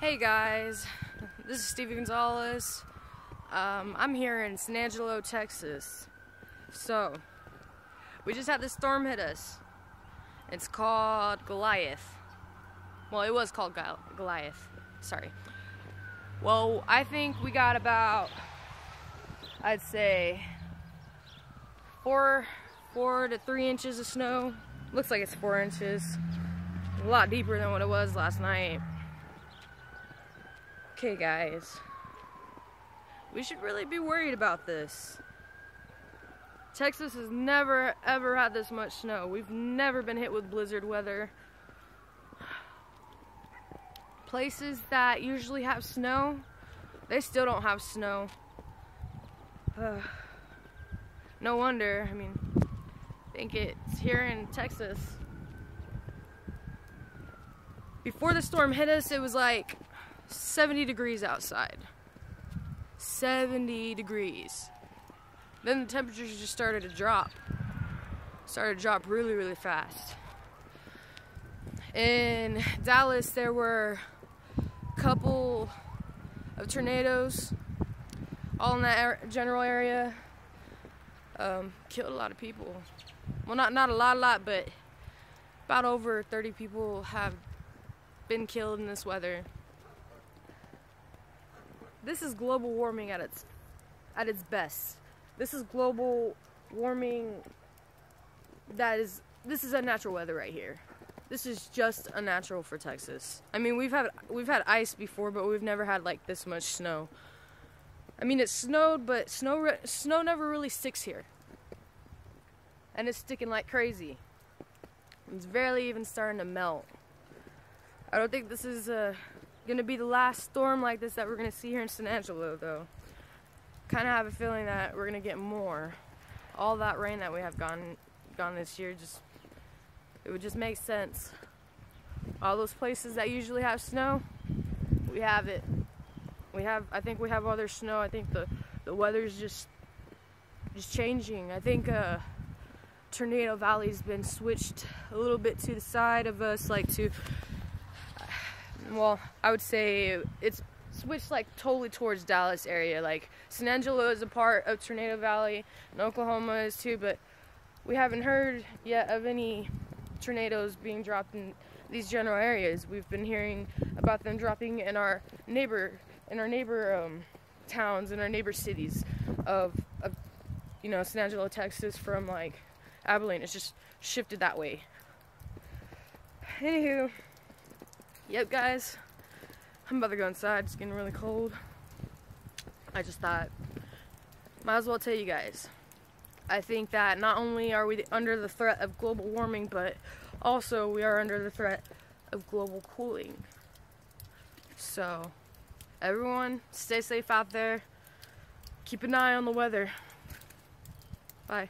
Hey guys, this is Stevie Gonzalez. I'm here in San Angelo, Texas. So, we just had this storm hit us. It's called Golliath. Well, it was called Golliath. Sorry. Well, I think we got about, I'd say, 4 to 3 inches of snow. Looks like it's 4 inches. A lot deeper than what it was last night. Okay guys, we should really be worried about this. Texas has never ever had this much snow. We've never been hit with blizzard weather. Places that usually have snow, they still don't have snow. No wonder. I mean, I think it's here in Texas. Before the storm hit us, it was like 70 degrees outside. 70 degrees. Then the temperatures just started to drop. Started to drop really, really fast. In Dallas, there were a couple of tornadoes, all in that general area. Killed a lot of people. Well, not a lot, but about over 30 people have been killed in this weather. This is global warming at its best. This is global warming this is unnatural weather right here. This is just unnatural for Texas. I mean, we've had ice before, but we've never had like this much snow. I mean, it snowed, but snow never really sticks here. And it's sticking like crazy. It's barely even starting to melt. I don't think this is gonna be the last storm like this that we're gonna see here in San Angelo, though. Kind of have a feeling that we're gonna get more. All that rain that we have gone this year, it would just make sense. All those places that usually have snow, we have it. I think we have other snow. I think the weather's just changing. I think Tornado Valley's been switched a little bit to the side of us, like to. Well, I would say it's switched like totally towards Dallas area. Like San Angelo is a part of Tornado Valley, and Oklahoma is too, but we haven't heard yet of any tornadoes being dropped in these general areas. We've been hearing about them dropping in our neighbor towns, in our neighbor cities of San Angelo, Texas, from like Abilene. It's just shifted that way. Anywho. Yep, guys, I'm about to go inside. It's getting really cold. I just thought, might as well tell you guys. I think that not only are we under the threat of global warming, but also we are under the threat of global cooling. So, everyone, stay safe out there. Keep an eye on the weather. Bye.